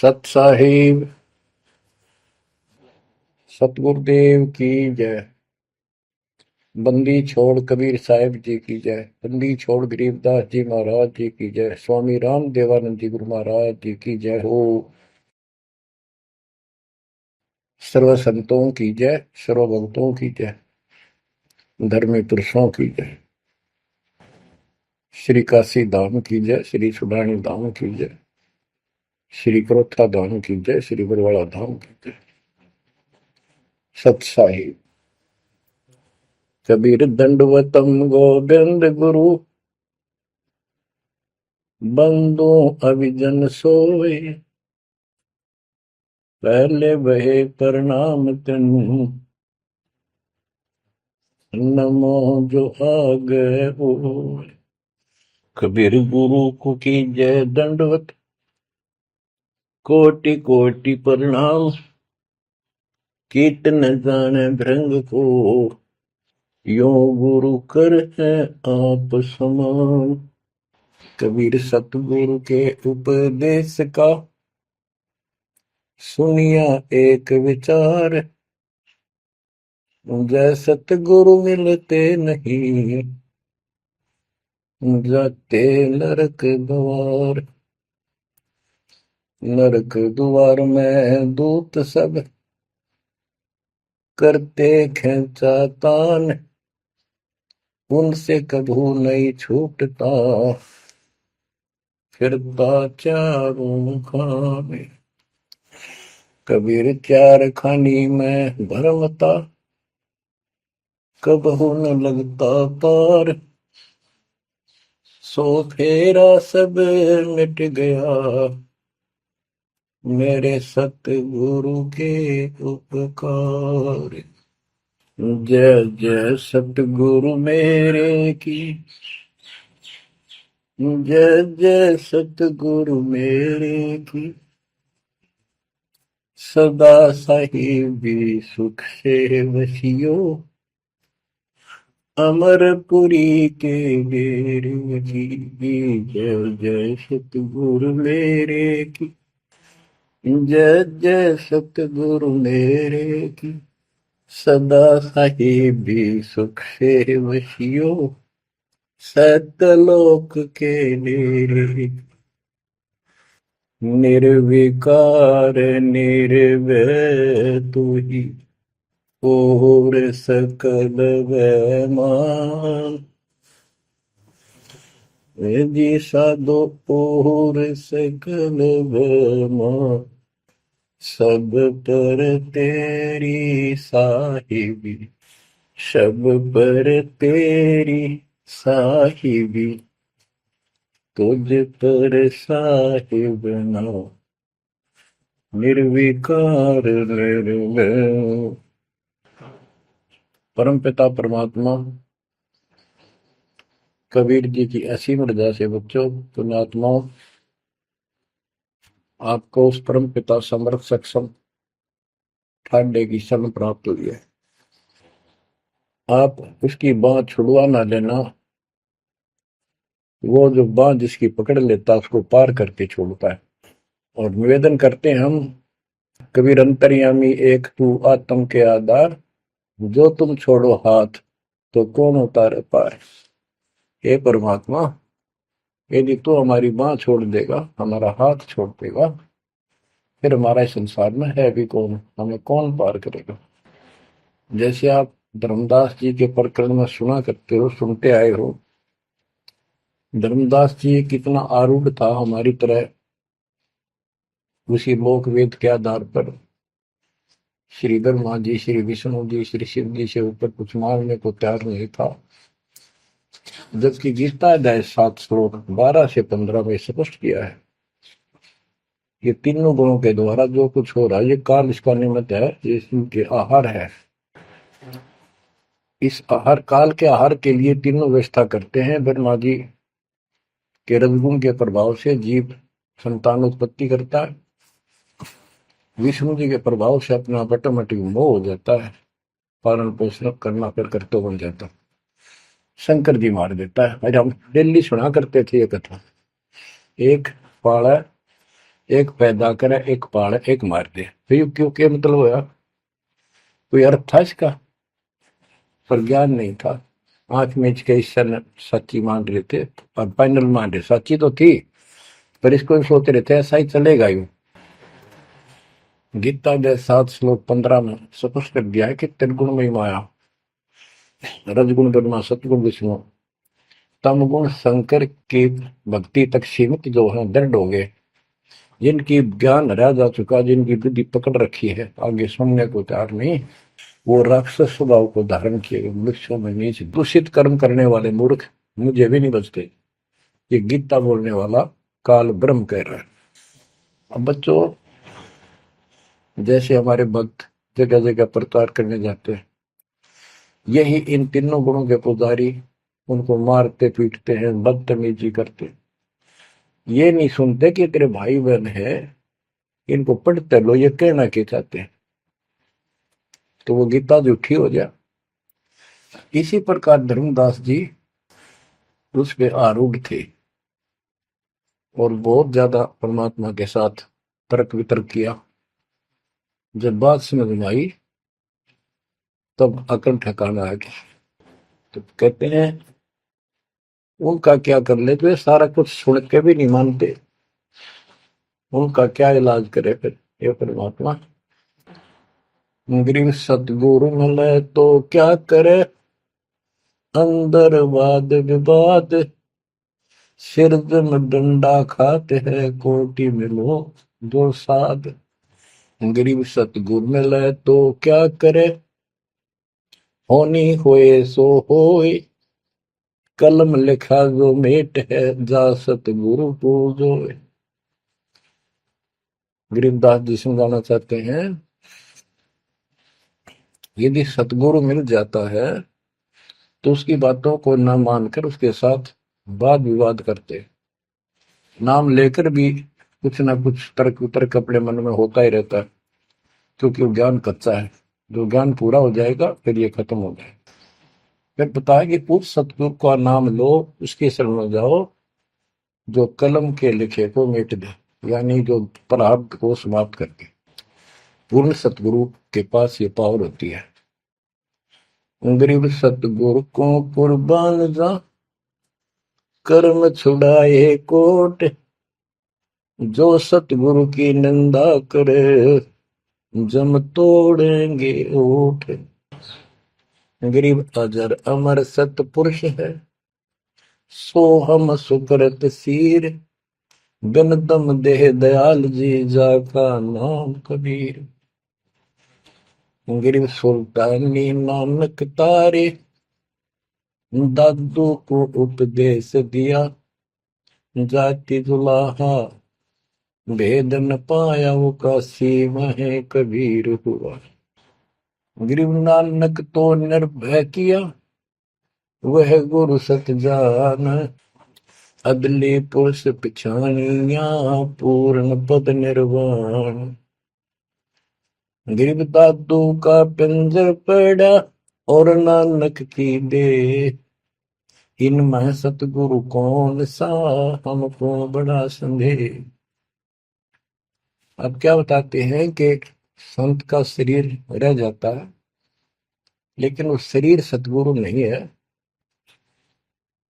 सत साहिब सतगुरुदेव की जय। बंदी छोड़ कबीर साहिब जी की जय। बंदी छोड़ गरीबदास जी महाराज जी की जय। स्वामी राम देवानंद जी गुरु महाराज जी की जय हो। सर्व संतों की जय, सर्व भक्तों की जय, धर्मी पुरुषों की जय। श्री काशी धाम की जय, श्री सुडानी धाम की जय, श्री क्रोथा धाम की जय, श्री बरवाड़ा धाम की जय। सत साहिब कबीर दंडवतम गोविंद गुरु, बंदो अभिजन सोए, पहले बहे प्रणाम तिन, नमो जो आगे होए। कबीर गुरु को की जय दंडवत, कोटि कोटि प्रणाम, कीर्तन जाने भृंग को, यो गुरु कर है आप समान। कबीर सतगुरु के उपदेश का, सुनिया एक विचार, जय सतगुरु मिलते नहीं, जाते नरक द्वार। नरक द्वार में दूत सब, करते खेचा तान, उनसे कभू नहीं छूटता, फिरता चारों खाने। कबीर चार खानी में भरमता, कबहू न लगता पार, सो फेरा सब मिट गया, मेरे सतगुरु के उपकार। जय जय सतगुरु मेरे की, जय जय सतगुरु मेरे की, सदा साहिबी सुख से वसियो, अमरपुरी के मेरे की। जय जय सतगुरु मेरे की, जय जय सतगुरु मेरे की, सदा साहिबी सुख से वसियो, सतलोक के नेरे। निर्विकार निर्भय तू ही, और सकल वैमान। जी साधो और सकल वैमान, सब पर तेरी साहिबी, सब पर तेरी साहिबी, तुझ पर साहिब ना, निर्विकार निर्भय। परम पिता परमात्मा कबीर जी की असीम रजा से बच्चों, पुण्यात्माओं, आपको उस परम पिता समर्थ सक्षम ठाडे की शरण प्राप्त हुई है। आप उसकी बाह छुड़वा ना लेना, वो जो बाह जिसकी पकड़ लेता उसको पार करके छोड़ता है। और निवेदन करते हैं हम, कबीर अंतर्यामी एक तू आत्म के आधार, जो तुम छोड़ो हाथ तो कौन उतारे पार। हे परमात्मा, यदि तू हमारी बाह छोड़ देगा, हमारा हाथ छोड़ देगा, फिर हमारा इस संसार में है भी कौन, हमें कौन पार करेगा। जैसे आप धर्मदास जी के प्रकरण में सुना करते हो, सुनते आए हो, धर्मदास जी कितना आरूढ़ था हमारी तरह, उसी लोक वेद के आधार पर श्री ब्रह्मा जी, श्री विष्णु जी, श्री शिव जी से ऊपर कुछ मांगने को तैयार नहीं था। जबकि गीता अध्याय 7 श्लोक 12 से 15 में स्पष्ट किया है, ये तीनों गुणों के द्वारा जो कुछ हो रहा है, ये काल इसका निमित्त है, ये इनके आहार है। इस आहार, काल के आहार के लिए तीनों व्यवस्था करते हैं। ब्रह्मा जी के रजगुण के प्रभाव से जीव संतान उत्पत्ति करता है, विष्णु जी के प्रभाव से अपना ऑटोमेटिक मोह हो जाता है, पालन पोषण करना फिर कर्तव्य बन जाता है, शंकर जी मार देता है। आज हम डेली सुना करते थे ये कथा। एक पाड़ा एक पैदा करे, एक पाले, एक मार दे। फिर क्यों क्या मतलब होया? कोई अर्थ था इसका? पर ज्ञान नहीं था। आंख मीच के ईश्वर सच्ची मान रहे थे और फाइनल मान रहे, सच्ची तो थी पर इसको भी सोच रहे थे ऐसा ही चलेगा यूं। गीता के 7 श्लोक 15 में स्पष्ट कर दिया है कि त्रिगुण में माया, रजगुण ब्रह्मा, सतगुण विष्णु, तम गुण शंकर की भक्ति तक सीमित जो है दृढ़ हो गए, जिनकी ज्ञान हरा जा चुका, जिनकी बुद्धि पकड़ रखी है, आगे सुनने को तैयार नहीं, वो राक्षस स्वभाव को धारण किए गए मनुष्यों में नीच दूषित कर्म करने वाले मूर्ख मुझे भी नहीं बचते। ये गीता बोलने वाला काल ब्रह्म कह रहा है। अब बच्चों, जैसे हमारे भक्त जगह जगह प्रचार करने जाते हैं, यही इन तीनों गुणों के पुजारी उनको मारते पीटते हैं, बदतमीजी करते, ये नहीं सुनते कि तेरे भाई बहन है, इनको पढ़ते लो, ये कहना क्या चाहते हैं, तो वो गीता झूठी हो जाए। इसी प्रकार धर्मदास जी उस पे आरूढ़ थे और बहुत ज्यादा परमात्मा के साथ तर्क वितर्क किया। जब बात समझ में आई तब अकल ठिकाना आ गया। तो कहते हैं उनका क्या कर ले, तो ये सारा कुछ सुन के भी नहीं मानते, उनका क्या इलाज करे फिर ये परमात्मा? गरीब सतगुरु मिले तो क्या करे, अंदर वाद विवाद, सिर में डंडा खाते हैं, कोटि में लो दो साध। गरीब सतगुरु मिले तो क्या करे, होनी होए सो होए, कलम लिखा जो मेट है, जा सतगुरु पूजो। गरीबदास जी समझाना चाहते हैं, यदि सतगुरु मिल जाता है तो उसकी बातों को न मानकर उसके साथ वाद विवाद करते, नाम लेकर भी कुछ ना कुछ तर्क वितर्क अपने मन में होता ही रहता है, क्योंकि वो ज्ञान कच्चा है। जो ज्ञान पूरा हो जाएगा फिर ये खत्म हो जाएगा। फिर बताया कि उस सतगुरु का नाम लो, उसके शरण में जाओ जो कलम के लिखे को मिट दे, यानी जो प्रारब्ध को समाप्त करके। पूर्ण सतगुरु के पास ये पावर होती है। गरीब सतगुरु को कुर्बान जा, कर्म छुड़ाए कोट, जो सतगुरु की निंदा करे, जम तोड़ेंगे ओठ। गरीब अजर अमर सतपुरुष है, सो हम सुकृत सीर, बिन दम देह दयाल जी, जाका नाम कबीर। गरीब सुल्तानी नानक तारे, दादू को उपदेश दिया, जाति जुलाहा भेद न पाया, वो काशी में कबीर हुआ। गरीब नानक तो निर्भय किया, वह गुरु सत जान, अदली पुरुष पिछानिया, पूर्ण पद निर्वाण। गरीब दादू का पिंजर पड़ा, और नानक की दे, इनमें सतगुरु कौन सा, हमको बड़ा संदेह। अब क्या बताते हैं कि संत का शरीर रह जाता है, लेकिन वो शरीर सतगुरु नहीं है।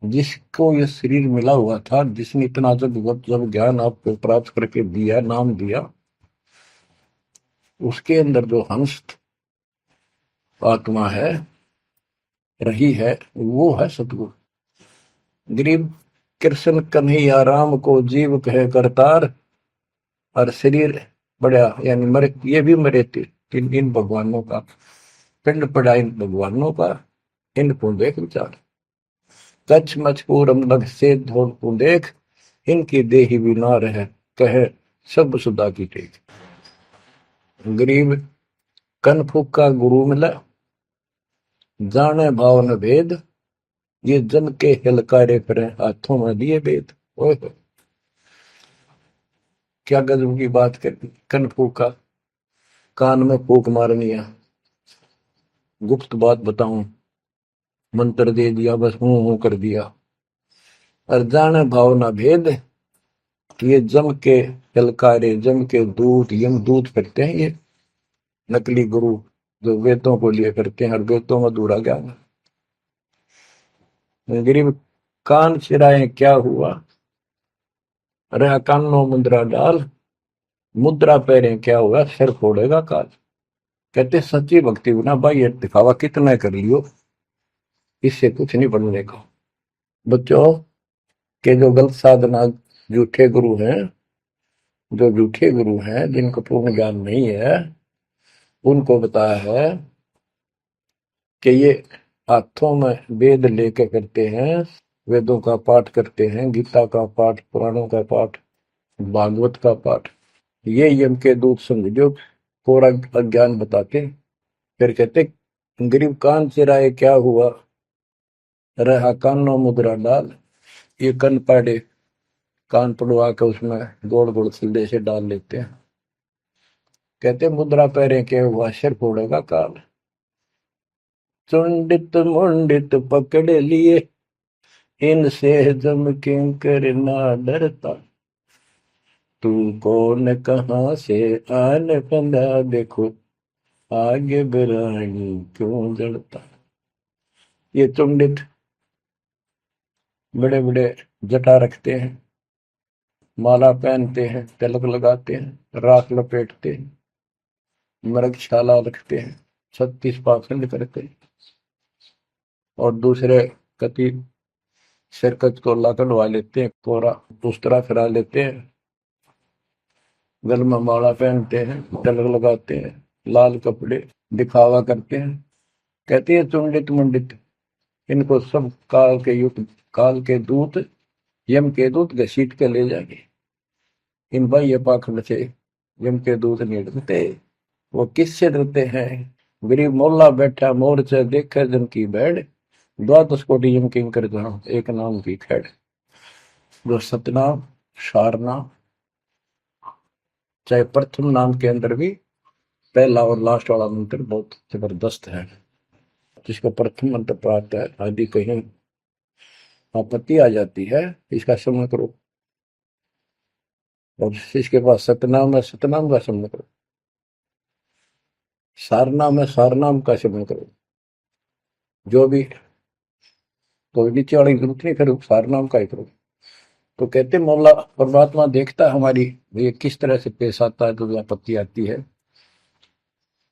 जिसको ये शरीर मिला हुआ था, जिसने इतना जब ज्ञान आपको प्राप्त करके दिया, नाम दिया, उसके अंदर जो हंस आत्मा है, रही है, वो है सतगुरु। गरीब कृष्ण कन्हैया राम को जीव कहे करतार, और शरीर बड़ा यानी मरे, ये भी मरे थे इन भगवानों का पिंड पड़ा, इन भगवानों का, इनको देख विचार, कच्छ मचपूरम लग से धोल को देख, इनकी देही भी ना रहे, कहे सब सुधा की टेक। गरीब कनफुक का गुरु मिला, जाने भाव न भेद, ये जन के हिलकारे फिरे, हाथों में दिए वेद। ओए क्या गजब की बात कर, कनफुक का कान में फूक मारनी है, गुप्त बात बताऊं, मंत्र दे दिया, बस हूं कर दिया। और जाने भाव न भेद, ये जम के ललकारे, जम के दूत, यम दूत करते हैं ये नकली गुरु जो वेदों को लिए करते हैं और वेदों में अधूरा ज्ञान। गरीब कान चिराए क्या हुआ, रहा कानों मुद्रा डाल, मुद्रा पैरे क्या हुआ, सिर फोड़ेगा काल। कहते सच्ची भक्ति बिना भाई ये दिखावा कितना कर लियो, इससे कुछ नहीं बनने का। बच्चों के जो गलत साधना, झूठे गुरु हैं, जो झूठे गुरु हैं जिनको पूर्ण ज्ञान नहीं है, उनको बताया है कि ये हाथों में वेद लेके करते हैं, वेदों का पाठ करते हैं, गीता का पाठ, पुराणों का पाठ, भागवत का पाठ। ये यम के दूत समझो पूरा अज्ञान बताते। फिर कहते गरीब कान चिराए क्या हुआ, रहा कानों मुद्रा डाल। ये कन पाड़े, कान पड़वा के उसमें गोड़ गोड़ सिले से डाल लेते हैं। कहते मुद्रा पैरे के हुआ, सिर फोड़ेगा काल। चुंडित मुंडित पकड़ लिए, इनसे जम किंकर ना डरता। तू कौन कहाँ से आन बंदा, देखो आगे बिरानी क्यों जड़ता। ये चुंडित बड़े बड़े जटा रखते हैं, माला पहनते हैं, तिलक लगाते हैं, राख लपेटते हैं, मृगशाला रखते हैं, 36 पाखंड करते हैं, और दूसरे कति सिरकत को ला कढ़वा लेते हैं, कोरा दूसरा फिरा लेते हैं, गल में माला पहनते हैं, तिलक लगाते हैं, लाल कपड़े दिखावा करते हैं। कहते हैं चुंडित मुंडित, इनको सब काल के युग, काल के दूत, यम के दूत घसीट के ले जाएंगे। इन बाह्य पाखंड से यम के दूत नहीं डरते। वो किससे डरते हैं, गरीब मोल्ला बैठा मोर्चा देखे जन की बैठ, द्वादश कोटि यम किंकर जहां एक नाम की खैड़। जो सतनाम, सारनाम, चाहे प्रथम नाम के अंदर भी पहला और लास्ट वाला मंत्र बहुत जबरदस्त है। जिसको प्रथम मंत्र प्राप्त है, आदि कहीं आपत्ति आ जाती है, इसका श्रवण करो। और इसके पास सतनाम है, सतनाम का श्रवण करो। सारनाम है, सारनाम का श्रवण करो। जो भी कोई नीचे वाली जरूरत नहीं, फिर सारनाम का ही करो। तो कहते मौला परमात्मा देखता है हमारी ये किस तरह से पेश आता है, जो आपत्ति आती है।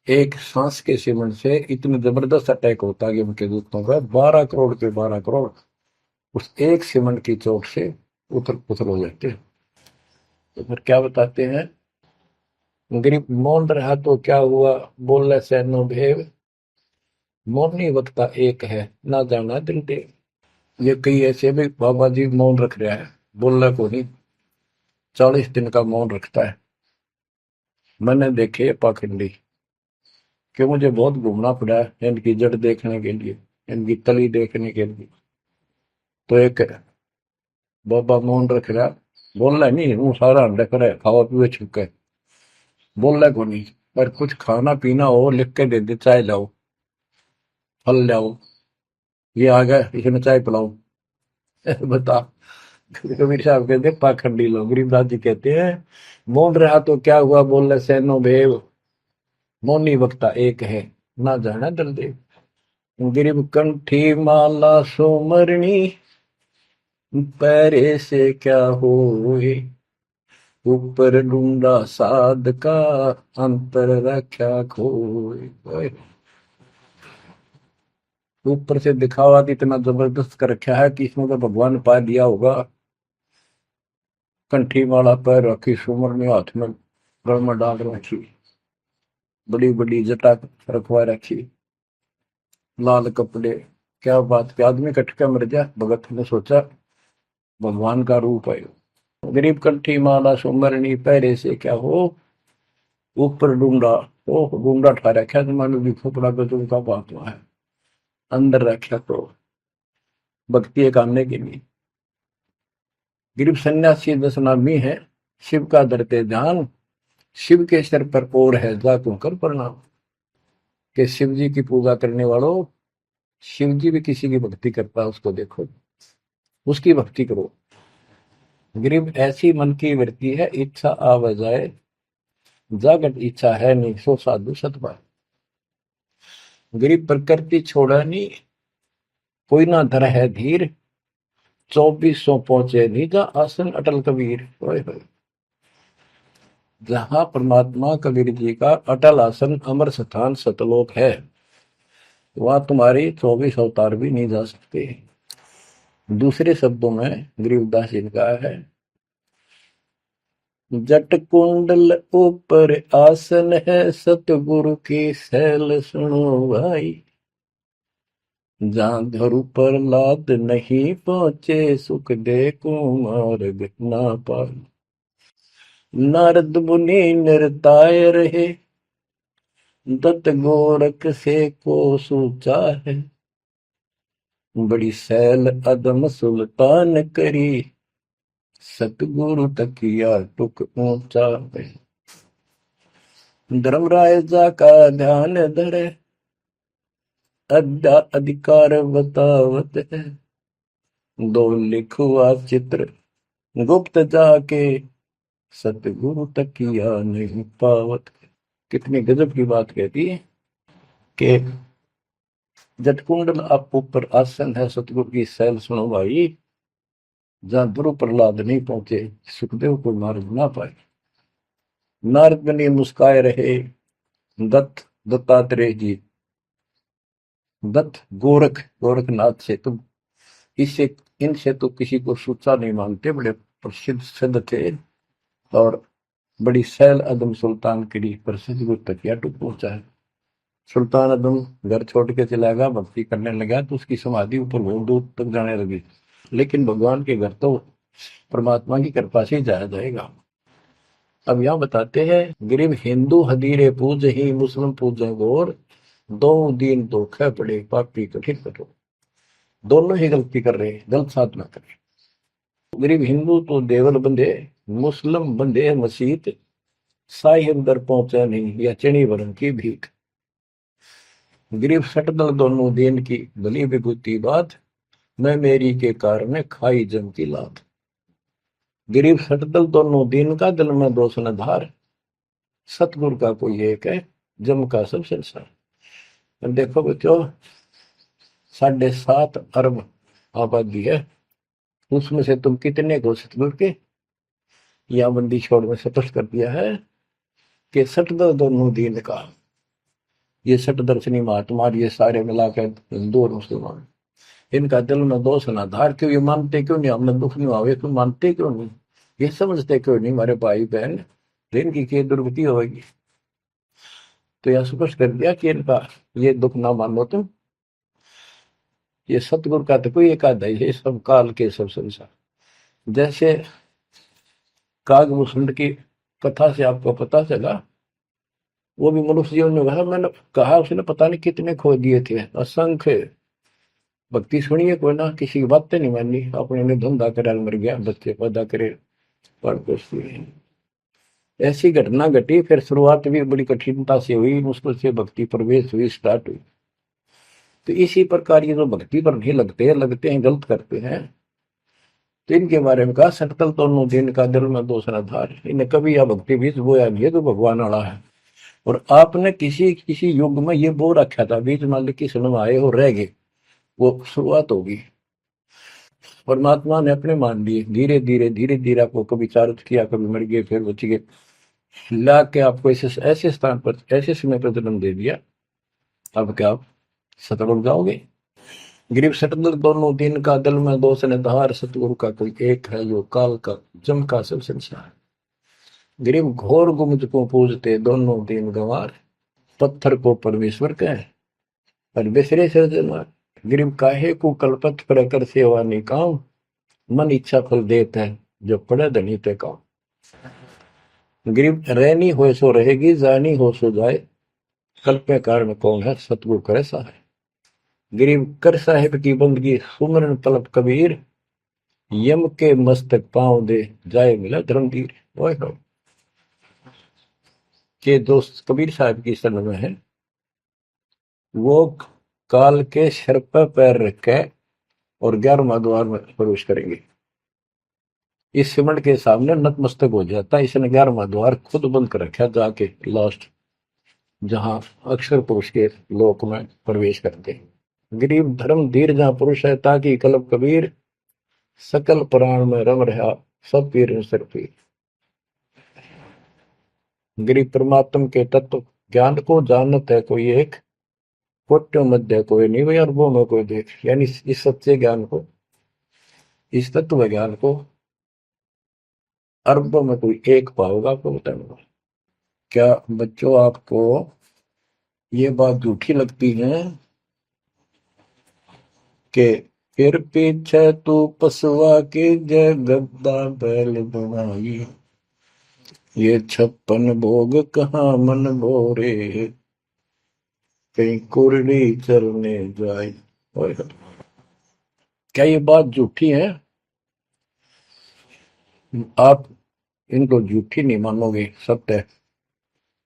एक सांस के सेवन से इतने जबरदस्त अटैक होता है कि उनके दूतों का 12 करोड़ के 12 करोड़ उस एक सीमेंट की चोट से उथल पुथल हो जाते हैं। तो फिर क्या बताते हैं, गरीब मौन रहा तो क्या हुआ, बोले सैनो भेव, मौन ही वक्ता एक है, ना जाना दिल देव। ये कई ऐसे भी बाबा जी मौन रख रहा है, बोलना को नहीं, 40 दिन का मौन रखता है। मैंने देखे पाखंडी कि मुझे बहुत घूमना पड़ा है इनकी जड़ देखने के लिए, इनकी तली देखने के लिए। तो एक बाबा मौन रख रहा, बोलना नहीं, वो सारा अंडा करे खावा पीवे छुके, बोलना को नहीं। पर कुछ खाना पीना हो लिख के दे दे, चाय लाओ, फल लाओ, ये आ गया इसमें चाय पिलाओ। बता। कबीर साहब कहते पाखंडी लोग, गरीबदास जी कहते हैं मौन रहा तो क्या हुआ, बोल सैनो भेव, मौनी वक्ता एक है, ना जाना दल देव। गरीब कंठी माला सोमरणी, पैरे से क्या होए, ऊपर ढूंढा साध का, अंतर रख्या खोए। ऊपर से दिखावा इतना जबरदस्त कर रखा है कि इसमें तो भगवान पा दिया होगा। कंठी माला पैर रखी, सुमरनी हाथ में गल में डाल रखी, बड़ी बड़ी जटा रखवा रखी, लाल कपड़े। क्या बात के आदमी कटका मर जा, भगत ने सोचा भगवान का रूप है। गरीब कंठी माला सुमरनी, पैरे से क्या हो, ऊपर डूंडा, ओ डूंडा ठा रखा, तुम्हारे भी खोपड़ा गजब का बात हुआ है, अंदर रखा तो भक्ति करने के लिए। गरीब सन्यासी दशनामी है, शिव का धरते ध्यान, शिव के सर पर और है जातों कर प्रणाम। कि शिव जी की पूजा करने वालों, शिव जी भी किसी की भक्ति करता है, उसको देखो, उसकी भक्ति करो। गरीब ऐसी मन की वृत्ति है, इच्छा आव जाए, जागट इच्छा है नहीं, सो साधु सतपाल। गरीब प्रकृति छोड़ा नहीं, कोई ना धर है धीर, 2400 पहुंचे निजा आसन अटल कबीर। ओए होए। जहां परमात्मा कबीर जी का अटल आसन अमर स्थान सतलोक है, वहां तुम्हारी 24 अवतार भी नहीं जा सकते। दूसरे शब्दों में गरीबदास जी ने कहा है, जट कुंडल ऊपर आसन है, सतगुरु की सैल सुनो भाई। जहां धरु पर लाद नहीं पहुंचे, सुख दे कुमार्ग ना पाए। नारद मुनि निरताय रहे, दत्त गोरख से को सूचा है। बड़ी सैल अदम सुल्तान करी, सतगुरु तकिया टुक ऊंचा है। धर्मराय जा का ध्यान धरे, अद्या अधिकार बतावत है। दो लिखुआ चित्र गुप्त जाके, सतगुरु तकिया नहीं पावत। कितनी गजब की बात कहती है कि जटकुंडल आप ऊपर आसन है, सतगुरु की सैल सुनो भाई। जहां ध्रुव प्रहलाद नहीं पहुंचे, सुखदेव को मार्ग ना पाए। नारद मुनि मुस्काए रहे, दत्तात्रेय जी, दत्त गोरख गोरखनाथ से तुम इससे इनसे तो किसी को सूचा नहीं मानते, बड़े प्रसिद्ध सिद्ध थे। और बड़ी सैल अदम सुल्तान की प्रसिद्ध गुरु तकिया टूट पहुंचा है। सुल्तान अदम घर छोड़ के चला गया, भक्ति करने लगा, तो उसकी समाधि ऊपर बहुत दूर तक जाने लगी। लेकिन भगवान के घर तो परमात्मा की कृपा से ही जाया जाएगा। अब यहाँ बताते हैं, गरीब हिंदू हदीरे पूज ही, मुस्लिम पूजे गोर, दो दीन धोखे पड़े पापी कठिन कठोर। दोनों ही गलती कर रहे हैं, गलत साथ ना करें। गरीब हिंदू तो देवल बंधे, मुस्लिम बंधे मसीत, साई अंदर पहुंचा नहीं या चणी वरण की भीख। गरीब सटदल दोनों दिन की भली विभूति बात, मैं मेरी के कारण खाई जम की लात। गरीब सटदल दोनों दिन का, दिल में दोष न धार, सतगुरु का कोई एक है, जम का सब संसार। देखो बच्चों, 7.5 अरब आबादी है, उसमें से तुम कितने को सतगुरु के या बंदी छोड़ में स्पष्ट कर दिया है कि सटदल दोनों दिन का। ये सट दर्शनी महात्मा, ये सारे मिलाकर हिंदू और मुसलमान, इनका दिल में दोष ना धार। क्यों? ये मानते क्यों नहीं हमने दुख नहीं आवे? क्यों मानते क्यों नहीं? ये समझते क्यों नहीं हमारे भाई बहन, इनकी क्या दुर्गति होगी? तो यह स्पष्ट कर दिया कि इनका ये दुख ना मानो तुम। ये सतगुरु का तो कोई एक आधा ही है, सब काल के सब संसार। जैसे कागभूषण की कथा से आपको पता चला, वो भी मनुष्य जीवन में कहा, मैंने कहा उसने पता नहीं कितने खो दिए थे, असंख्य। भक्ति सुनिए कोई ना, किसी की बातें नहीं मानी, अपने ने धंधा करे मर गया, बच्चे पैदा करे पर कुछ नहीं। ऐसी घटना घटी, फिर शुरुआत भी बड़ी कठिनता से हुई, मुश्किल से भक्ति प्रवेश हुई, स्टार्ट हुई। तो इसी प्रकार ये जो भक्ति पर नहीं लगते हैं गलत करते हैं, तो इनके बारे में कहा, सटकल दोनों दिन का, दिल में दोष न धार। इन्हें कभी यह भक्ति बीज बोया नहीं है, तो भगवान वाला है। और आपने किसी किसी युग में ये बो रखा था, बीज मान ली किसी में आए हो रह गए, वो शुरुआत होगी। परमात्मा ने अपने मान लिए, धीरे धीरे धीरे धीरे आपको कभी चारित किया, कभी मर गए, फिर बच गए, ला के आपको ऐसे ऐसे स्थान पर, ऐसे समय पर जन्म दे दिया। अब क्या आप सतगुरु जाओगे? गरीब सतगुरु दोनों दिन का, दिल में दोष ने धार, सतगुरु का कोई एक है, जो काल का जम का सब संसार। गरीब घोर गुमज को पूजते, दोनों दिन गंवार, पत्थर को परमेश्वर कहे पर बिसरे सृजनहार। गरीब काहे को कल्पत कर कर सेवा निकाम, मन इच्छा फल देता है, जो पड़े धनी पे काम। गरीब रहनी हो सो रहेगी, जानी हो सो जाए, कल्पे कारण कौन है, सतगुरु करे सहाय। गरीब कर साहिब की बंदगी, सुमरन तलब कबीर, यम के मस्तक पांव दे, जाए मिला धर्मवीर। ओए हो, के दोस्त कबीर साहब की शरण में है, वो काल के सिर पर पैर रख के और 11वां द्वार में प्रवेश करेंगे। इस सिमट के सामने नतमस्तक हो जाता है। इसने 11वां द्वार खुद बंद कर रखा जाके लास्ट, जहां अक्षर पुरुष के लोक में प्रवेश करते। गरीब धर्म धीर जहां पुरुष है, ताकि कलब कबीर सकल प्राण में रम रहा सब पीर सिर पीर। गरीब परमात्म के तत्व ज्ञान को जानत है कोई एक, कोट्यों मध्य कोई नहीं भाई, अरबों में कोई देख। यानी इस सच्चे ज्ञान को, इस तत्व ज्ञान को अरबों में कोई एक पाओगा, आपको बताऊंगा। क्या बच्चों आपको ये बात झूठी लगती है कि फिर पीछे तू पसवा के जय गद्दा बैल बनाई, ये 56 भोग कहाँ मन भोरे, कहीं कुरड़ी चरने जाए। क्या ये बात झूठी है? आप इनको झूठी नहीं मानोगे, सत्य है,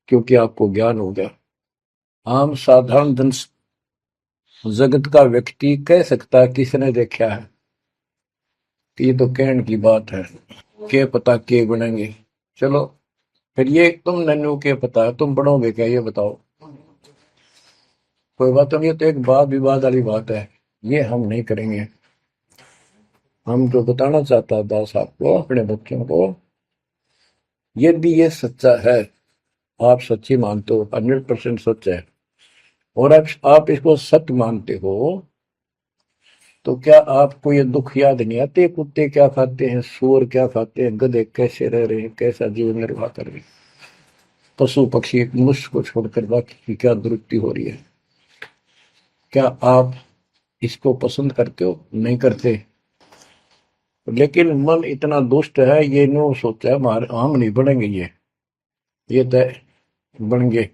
क्योंकि आपको ज्ञान हो गया। आम साधारण जन जगत का व्यक्ति कह सकता है किसने देखा है, ये तो कहने की बात है, के पता के बनेंगे। चलो फिर ये तुम नन्नू के पता है, तुम बढ़ोगे क्या ये बताओ। कोई बात नहीं, ये तो एक वाद विवाद वाली बात है, ये हम नहीं करेंगे। हम जो बताना चाहता दास आपको, अपने बच्चों को, यदि ये सच्चा है, आप सच्ची मानते हो, 100% सच है, और आप इसको सत्य मानते हो, तो क्या आपको ये दुख याद नहीं आते? कुत्ते क्या खाते हैं, सुअर क्या खाते हैं, गधे कैसे रह रहे हैं, कैसा जीवन निर्वाह कर रहे हैं, पशु पक्षी मनुष्य को छोड़कर बाकी की क्या दुरुक्ति हो रही है। क्या आप इसको पसंद करते हो? नहीं करते। लेकिन मन इतना दुष्ट है, ये नो सोचा है हमारे हम नहीं बनेंगे, ये तय बन गए।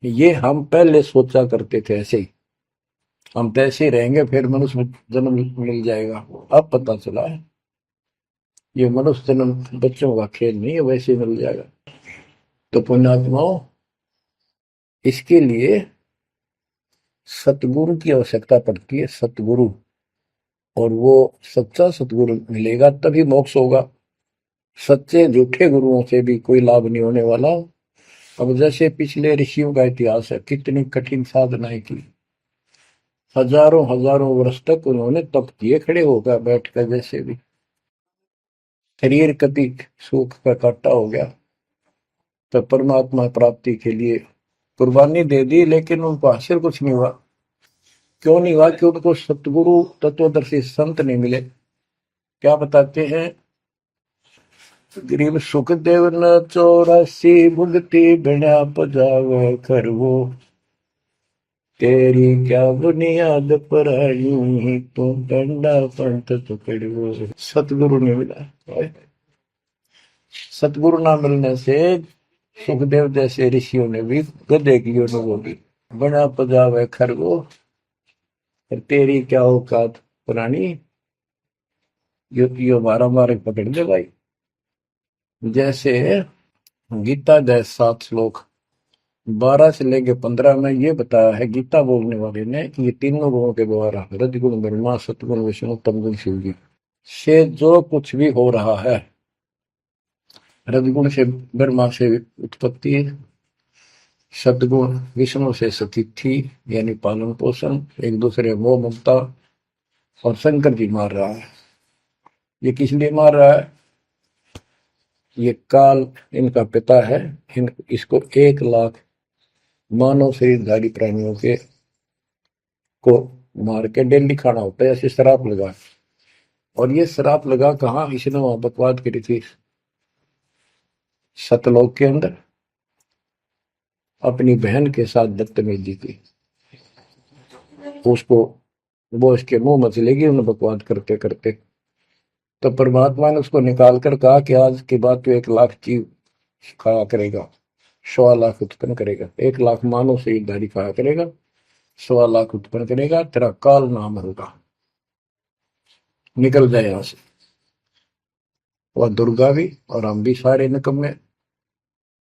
ये हम पहले सोचा करते थे ऐसे ही, हम तो ऐसे ही रहेंगे, फिर मनुष्य जन्म मिल जाएगा। अब पता चला है ये मनुष्य जन्म बच्चों का खेल नहीं है, वैसे ही मिल जाएगा। तो पुण्यात्माओं, इसके लिए सतगुरु की आवश्यकता पड़ती है, सतगुरु। और वो सच्चा सतगुरु मिलेगा तभी मोक्ष होगा। सच्चे झूठे गुरुओं से भी कोई लाभ नहीं होने वाला। अब जैसे पिछले ऋषियों का इतिहास है, कितनी कठिन साधनाएं की, हजारों हजारों वर्ष तक उन्होंने तप किए, खड़े होकर बैठकर, जैसे भी शरीर कति सुख का काटा हो गया, तो परमात्मा प्राप्ति के लिए कुर्बानी दे दी, लेकिन उनको हासिल कुछ नहीं हुआ। क्यों नहीं हुआ? कि उनको सतगुरु तत्वदर्शी संत नहीं मिले। क्या बताते हैं? गरीब सुखदेव न 84 भुगती बिना पजावे खरवो, तेरी क्या बुनियाद पर आई, तू डंडा पंथ पकड़ो। सतगुरु नहीं मिला। सतगुरु ना मिलने से सुखदेव जैसे ऋषियों ने भी गधे की अनुभूति, बना पजावे खरगो, तेरी क्या औकात पुरानी, यो मारा मारे पकड़ दे भाई। जैसे गीता जय 7 श्लोक 12 से लेके 15 में ये बताया है गीता बोलने वाले ने कि ये तीनों गुणों के द्वारा, रजगुण ब्रह्मा, सतगुण विष्णु, तमगुण शिव जी से जो कुछ भी हो रहा है, रजगुण से ब्रह्मा से उत्पत्ति, सतगुण विष्णु से स्थिति यानी पालन पोषण, एक दूसरे मोह ममता, और शंकर जी मार रहा है। ये किस लिए मार रहा है? ये काल इनका पिता है, इसको 1 लाख मानव शरीरधारी प्राणियों के को मार के डेली खाना होता है, ऐसे शराब लगा। और ये शराब लगा कहाँ? इसने वहां बकवाद करी थी सतलोक के अंदर, अपनी बहन के साथ बदतमीजी की, उसको वो इसके मुंह में चलेगी उन्हें बकवाद करते करते। तो परमात्मा ने उसको निकाल कर कहा कि आज के बाद तो 1 लाख जीव खाया करेगा, 1.25 लाख उत्पन्न करेगा, 1 लाख मानव शरीरधारी खाया करेगा, 1.25 लाख उत्पन्न करेगा, तेरा काल नाम होगा, निकल जाए यहां से। वह दुर्गा भी और हम भी सारे निकम्मे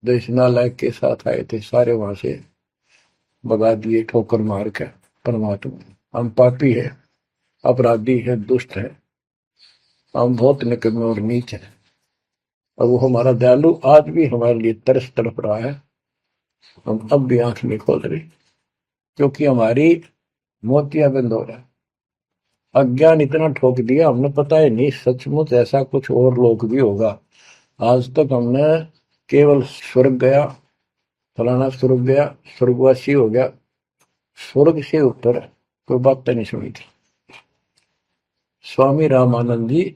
जो इस नालायक के साथ आए थे, सारे वहां से भगा दिए ठोकर मार के। परमात्मा, हम पापी है, अपराधी है, दुष्ट है, हम बहुत निकम्मे और नीच हैं, और वो हमारा दयालु आज भी हमारे लिए तरस तड़प रहा है। हम अब भी आंख नहीं खोल रहे, क्योंकि हमारी मोतियां बंद हो रहा है। अज्ञान इतना ठोक दिया, हमने पता ही नहीं सचमुच ऐसा कुछ और लोक भी होगा। आज तक हमने केवल स्वर्ग गया, फलाना स्वर्ग गया, स्वर्गवासी हो गया, स्वर्ग से ऊपर कोई बात नहीं सुनी थी। स्वामी रामानंद जी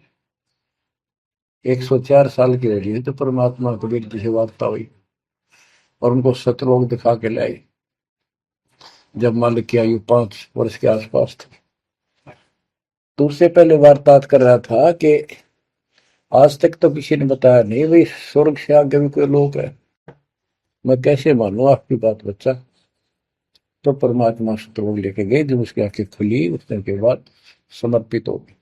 104 साल की रही तो परमात्मा कबीर जी से वार्ता हुई और उनको सतलोक दिखा के लाई, जब मालिक की आयु 5 वर्ष के आसपास थी। तो उससे पहले वार्तालाप कर रहा था कि आज तक तो किसी ने बताया नहीं भाई स्वर्ग से आगे भी कोई लोक है, मैं कैसे मानूं आपकी बात बच्चा। तो परमात्मा सतलोक लेके गए, जब उसकी आंखें खुली उतने के बाद समर्पित हो गई।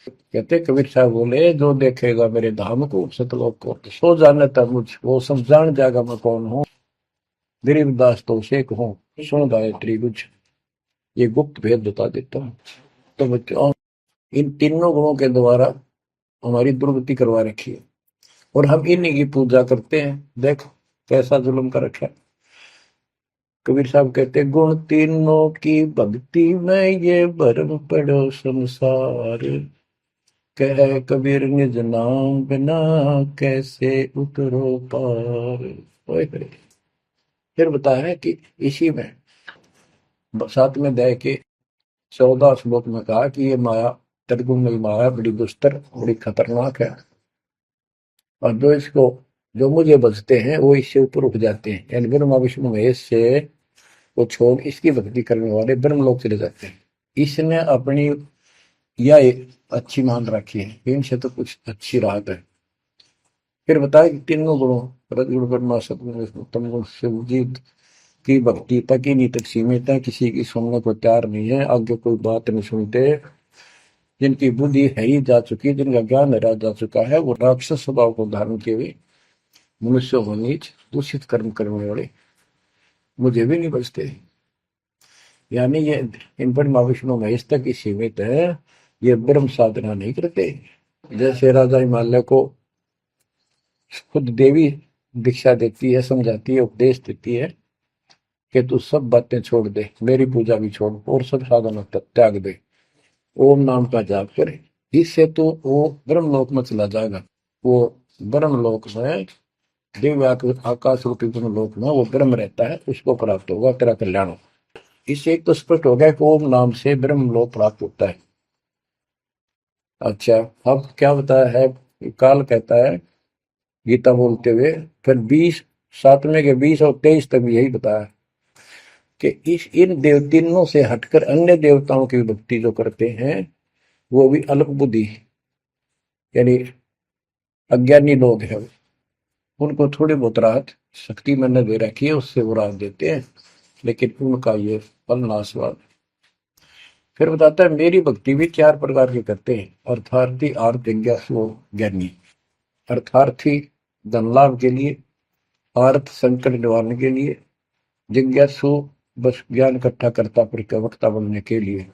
कहते कबीर साहब बोले, जो देखेगा मेरे धाम को सतलोक को सो जाने तक मुझ वो सब जान जाएगा मैं कौन हूँ। गरीबदास तो उसे कहूँ सुन गायत्री कुछ, ये गुप्त भेद बता देता हूँ। तो बच्चों इन तीनों गुणों के द्वारा हमारी दुर्गति करवा रखी है, और हम इन्हीं की पूजा करते हैं। देख कैसा जुल्म कर रखा है। कबीर साहब कहते गुण तीनों की भक्ति में ये भरम पड़ो संसार, कह कबीर निज नाम बिना कैसे उतरो पार। ओए होए। फिर बताया है कि इसी में 7वें अध्याय के 14 श्लोक में कहा कि ये माया त्रिगुण माया बड़ी दुस्तर बड़ी खतरनाक है, और जो मुझे बचते हैं वो इससे ऊपर उठ जाते हैं, यानी ब्रह्मा विष्णु महेश से वो छोड़ इसकी भक्ति करने वाले ब्रह्मलोक चले जाते हैं। इसने अपनी यह अच्छी मान रखी है, इनसे तो कुछ अच्छी राहत है। फिर बताया कि तीनों गुणों रजगुण ब्रह्मा सतगुण विष्णु तम गुण शिव जी की भक्ति तक ही नहीं तक सीमित है, किसी की सुनने को तैयार नहीं है, आगे कोई बात नहीं सुनते। जिनकी बुद्धि है ही जा चुकी, जिनका ज्ञान हरा जा चुका है, वो राक्षस स्वभाव को धारण किए हुए मनुष्य हो नीच दूषित कर्म करने वाले मुझे भी नहीं बचते। यानी ये इन पर माँ विष्णु महेश तक ही सीमित है, ये ब्रह्म साधना नहीं करते। जैसे राजा हिमालय को खुद देवी दीक्षा देती है, समझाती है, उपदेश देती है कि तू सब बातें छोड़ दे, मेरी पूजा भी छोड़ और सब साधना त्याग दे, ओम नाम का जाप करे, इससे तो वो ब्रह्मलोक में चला जाएगा। वो ब्रह्मलोक में दिव्य आकाश रूपी ब्रह्मलोक में वो ब्रह्म रहता है, उसको प्राप्त होगा, तेरा कल्याण हो। इससे एक तो स्पष्ट हो गया कि ओम नाम से ब्रह्मलोक प्राप्त होता है। अच्छा, अब क्या बताया है, काल कहता है गीता बोलते हुए, फिर 7वें के 20 और 23 तक भी यही बताया कि इन तीनों से हटकर अन्य देवताओं की भक्ति जो करते हैं वो भी अल्प बुद्धि यानी अज्ञानी लोग हैं, उनको थोड़ी बहुत राहत शक्ति मैंने दे रखी है, उससे वो राहत देते हैं, लेकिन उनका ये फल नाशवान। फिर बताता है मेरी भक्ति भी 4 प्रकार की करते हैं, अर्थार्थी आर्थ जिज्ञासु ज्ञानी। अर्थार्थी धन लाभ के लिए, आर्थ संकट निवारण के लिए, जिज्ञासु बस ज्ञान इकट्ठा करता प्रवक्ता बनने के लिए।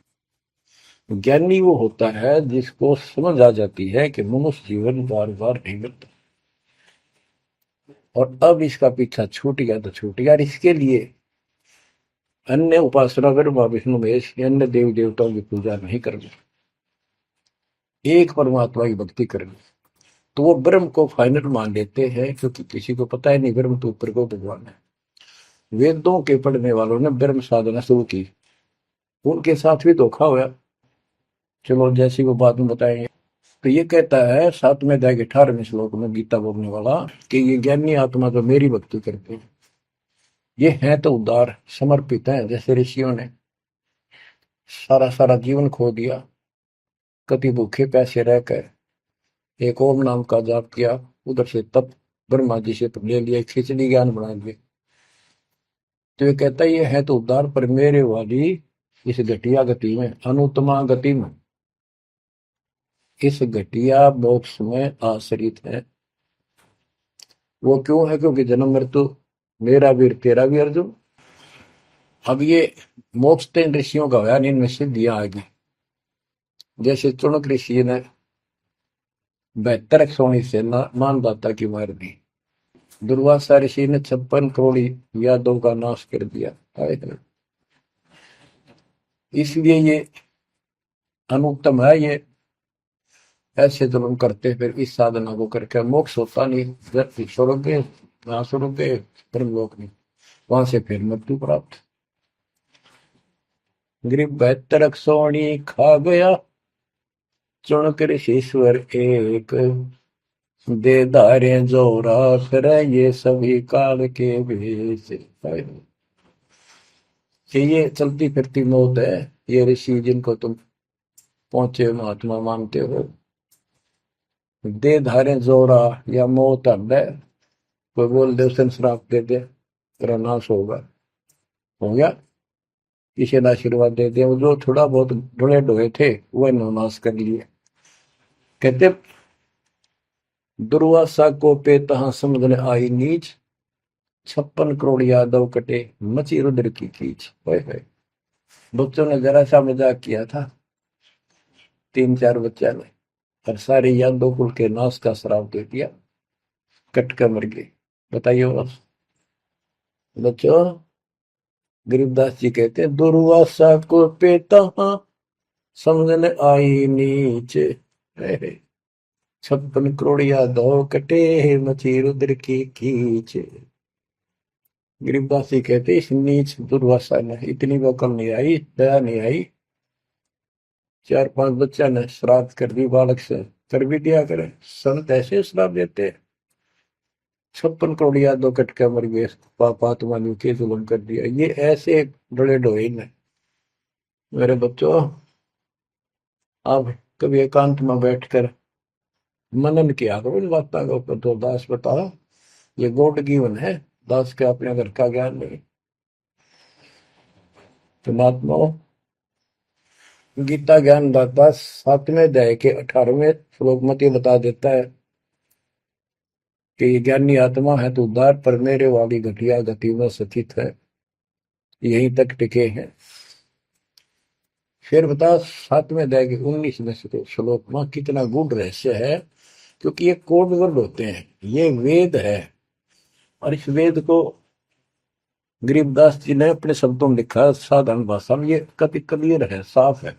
ज्ञानी वो होता है जिसको समझ आ जाती है कि मनुष्य जीवन बार बार नहीं मिलता, और अब इसका पीछा छूट गया तो छूट गया, इसके लिए अन्य उपासना ब्रह्मा विष्णु महेश अन्य देव देवताओं की पूजा नहीं करनी, एक परमात्मा की भक्ति करनी। तो वो ब्रह्म को फाइनल मान लेते हैं, क्योंकि किसी को पता ही नहीं ब्रह्म तो ऊपर को भगवान है। वेदों के पढ़ने वालों ने ब्रह्म साधना शुरू की, उनके साथ भी धोखा हुआ। चलो जैसी वो बात में बताएंगे। तो ये कहता है 7वें अध्याय के 18वें श्लोक में गीता बोलने वाला कि ये ज्ञानी आत्मा जो मेरी भक्ति करते हैं ये हैं तो उदार समर्पित है, जैसे ऋषियों ने सारा सारा जीवन खो दिया, कभी भूखे प्यासे रहकर एक ओम नाम का जाप किया, उधर से तप ब्रह्मा जी से ले लिया, खिचड़ी ज्ञान बना दिए। तो ये कहता है ये है तो उदार, पर मेरे वाली इस घटिया गति में, अनुत्तमा गति में, इस घटिया मोक्ष में आश्रित है। वो क्यों है, क्योंकि जन्म मृत्यु मेरा वीर तेरा भी अर्जुन। अब ये मोक्ष तो इन ऋषियों का होया, इनमें सिद्धियां आ गई। जैसे चुनक ऋषि ने 72 सोनी से मानदाता की मार दी। दुर्वासा ऋषि ने 56 करोड़ यादव का नाश कर दिया। इसलिए ये अनुत्तम है। ये ऐसे जुल्म करते फिर इस साधना को करके मोक्ष होता नहीं, छोड़ोगे वहां छोड़ोगे ब्रह्मलोक नहीं, वहां से फिर मृत्यु प्राप्त। गरीब 72 सोनी खा गया चुन कर ईश्वर एक, दे धारे जोरा फिर ये सभी काल के भेष। कि ये चलती फिरती मौत है। ये ऋषि जिनको तुम पहुंचे महात्मा मानते हो, दे धारे जोरा या मौत है। कोई बोल दे उसे श्राप दे दे तेरा नाश होगा, हो गया। किसी ने आशीर्वाद दे दिया, वो जो थोड़ा बहुत ढोए ढोए थे वह नाश कर लिए। कहते दुर्वासा को पे तहां समझने आई नीच, 56 करोड़ यादव कटे मची रुद्र की कीच। बच्चों ने जरा सा मजाक किया था, 3-4 बच्चा ने, और सारे यादव कुल के नाश का श्राप दे दिया, कट कर मर गए। बताइए बस बच्चों। गरीबदास जी कहते हैं दुर्वासा को पे तहां समझने आई नीच, 56 करोड़ यादव कटे मची रुद्र की कीच। गरीबदास जी कहते इस नीच दुर्वासा ने इतनी वकल नहीं आई, दया नहीं आई। 4-5 बच्चा ने श्राद्ध कर दी, बालक से कर भी दिया करे। संत ऐसे श्राप देते, 56 करोड़ यादव कट के मर गए, पापात्मा ने के जुल्म कर दिया। ये ऐसे डोले ढोए ने। मेरे बच्चों, आप कभी एकांत में बैठकर मनन किया करो इन बातों के ऊपर। तो दास बताओ, ये गॉड गिवन है, दास के अपने घर का ज्ञान नहीं। तो महात्माओं, गीता ज्ञान दाता 7वें अध्याय के 18वें श्लोक में ये बता देता है कि ज्ञानी आत्मा है तो उद्धार पर मेरे वाली घटिया गति में स्थित है, यहीं तक टिके हैं। फिर बता 7वें अध्याय के 19वें श्लोक में कितना गूढ़ रहस्य है, क्योंकि ये कोड वर्ड होते हैं, ये वेद है। और इस वेद को गरीबदास जी ने अपने शब्दों में लिखा, साधारण भाषा में। ये कति क्लियर है, साफ है,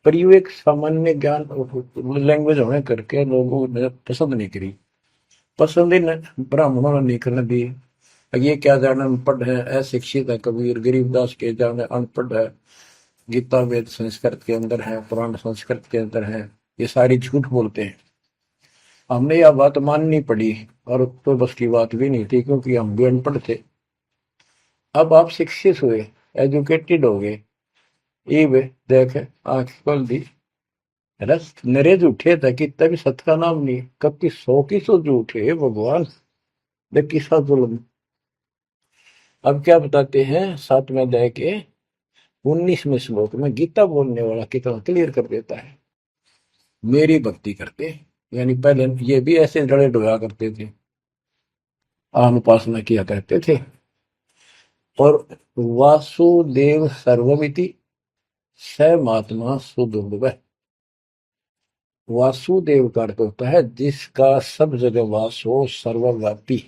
पर ये एक सामान्य ज्ञान लैंग्वेज होने करके लोगों ने पसंद नहीं करी। पसंद ही ब्राह्मणों ने नहीं करने दी। ये क्या जाने अनपढ़ है, अशिक्षित है कबीर। गरीबदास के जाने अनपढ़ है, गीता वेद संस्कृत के अंदर है, पुराण संस्कृत के अंदर है, ये सारी झूठ बोलते हैं। हमने यह बात माननी पड़ी, और तो बस की बात भी नहीं थी, क्योंकि हम भी अनपढ़ थे। अब आप शिक्षित हुए, एजुकेटेड हो गए, ये देख आंख खोल दी। रस नरे झूठे था कि तभी सत का नाम नहीं, कब की 100 की 100 झूठे भगवान, देख किसा जुल्म। अब क्या बताते हैं 7वें अध्याय के 19वें श्लोक में, गीता बोलने वाला कितना क्लियर कर देता है। मेरी भक्ति करते, यानी पहले ये भी ऐसे डरे डोया करते थे, आम उपासना किया करते थे। और वासुदेव सर्वमिति स महात्मा सुदुर्लभ। वासुदेव का अर्थ होता है जिसका सब जगह वास हो, सर्वव्यापी,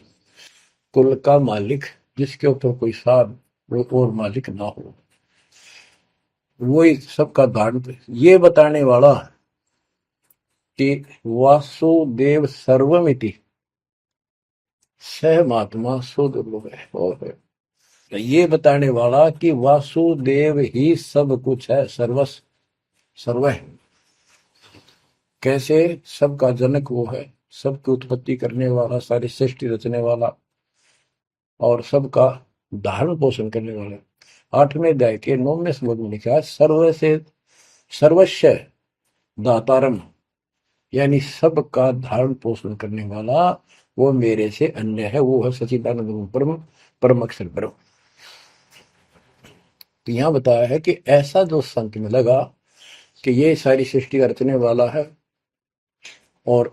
कुल का मालिक, जिसके ऊपर कोई साथ और मालिक ना हो, वही सबका धारण। ये बताने वाला कि वासुदेव सर्वमिति सह महात्मा सुदुर्लभ है। और ये बताने वाला कि वासुदेव ही सब कुछ है, सर्वस्व सर्व है। कैसे? सबका जनक वो है, सबकी उत्पत्ति करने वाला, सारी सृष्टि रचने वाला, और सबका धारण पोषण करने वाला। 8वें अध्याय के 9वें श्लोक में लिखा है सर्व से सर्वस्व दातारम, यानी सबका धारण पोषण करने वाला वो मेरे से अन्य है, वो है सच्चिदानंद परम परम अक्षर ब्रह्म। तो यहां बताया है कि ऐसा जो संत में लगा कि ये सारी सृष्टि रचने वाला है, और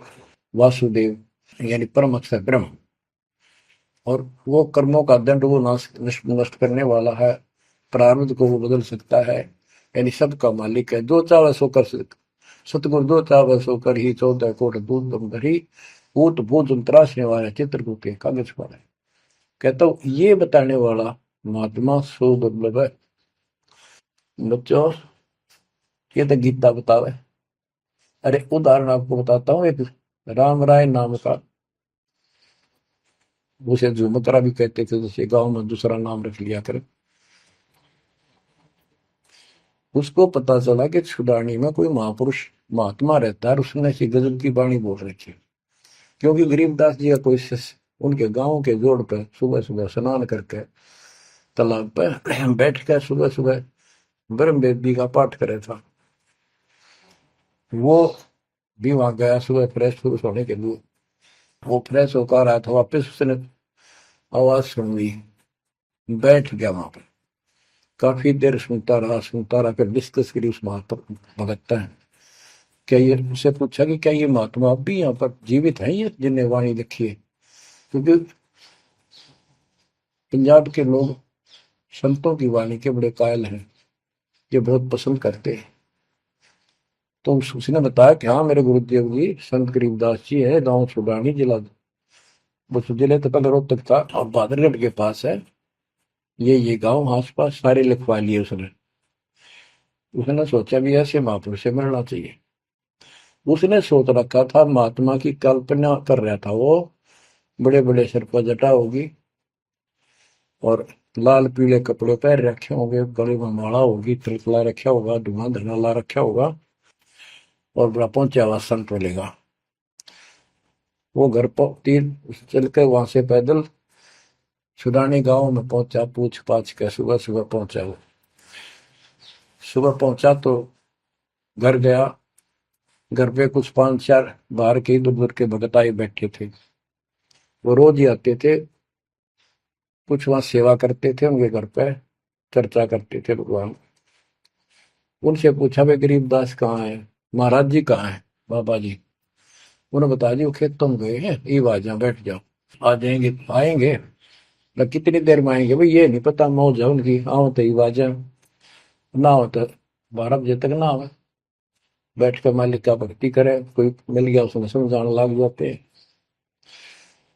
वासुदेव यानी परम अक्षर ब्रह्म, और वो कर्मों का दंड वो नष्ट करने वाला है, प्रारब्ध को वो बदल सकता है, यानी सबका मालिक है, जो चाहे सो कर सतगुरु दो चावल सो कर ही 14 कोट दूध तुम धरी ऊत भूत त्रासने वाला चित्रकूट के कागज पर है। कहता हूँ ये बताने वाला महात्मा सो दुर्लभ है। बच्चों ये तो गीता बतावे। अरे उदाहरण आपको बताता हूँ एक राम राय नाम का, उसे झुमकरा भी कहते थे, जैसे गांव में दूसरा नाम रख लिया कर। उसको पता चला कि छुडानी में कोई महापुरुष महात्मा रहता है, उसने ऐसी गजब की वाणी बोल रखी। क्योंकि गरीबदास जी का कोई शिष्य उनके गांव के जोड़ पे सुबह सुबह स्नान करके तालाब पे बैठ कर सुबह सुबह ब्रह्म वेदी का पाठ करे था। वो भी वहां गया सुबह फ्रेश होने के लिए। वो फ्रेश होकर आया था, वापस उसने आवाज सुन ली, बैठ गया वहां पर। काफी देर सुनता रहा, फिर डिस्कस करी उस महात्मा भगत है। क्या ये उससे पूछा कि क्या ये महात्मा अब भी यहाँ पर जीवित है, ये जिन्हें वाणी लिखी है? क्योंकि पंजाब के लोग संतों की वाणी के बड़े कायल हैं, ये बहुत पसंद करते हैं। तो उसने बताया कि हाँ मेरे गुरुदेव जी संत गरीबदास जी है, गांव छुडानी जिला, वो जिले तो पहले रोहतक था और बादरगढ़ के पास है। ये गांव आस पास सारे लिखवा लिए उसने। उसने सोचा भी ऐसे महापुरुष से मिलना चाहिए। उसने सोच रखा था महात्मा की कल्पना कर रहा था वो, बड़े बड़े सिर पर जटा होगी और लाल पीले कपड़े पहन रखे होंगे, गले में माला होगी, तिलक रखा होगा, धुआं धना ला रखा होगा और बड़ा पहुंचा हुआ संत मिलेगा। वो घर पर तीन चल के वहां से पैदल छुडानी गांव में पहुंचा, पूछ पाछ के सुबह सुबह पहुंचा। वो सुबह पहुंचा तो घर गया। घर पे कुछ 5-4 बाहर के इधर उधर के भगत आए बैठे थे। वो रोज ही आते थे, कुछ वहां सेवा करते थे, उनके घर पे चर्चा करते थे भगवान। उनसे पूछा भाई गरीबदास कहाँ है, महाराज जी कहाँ है, बाबा जी? उन्होंने बताया जी वो खेतों में गए हैं, ये आ जाओ बैठ जाओ। आ जाएंगे, आएंगे ना, कितनी देर में आएंगे भाई ये नहीं पता, मौज है उनकी, आओ तो ही आ जाए, ना हो तो 12 बजे तक ना आवे। बैठ कर मालिक का भक्ति करे, कोई मिल गया उसने समझाने लग जाते हैं।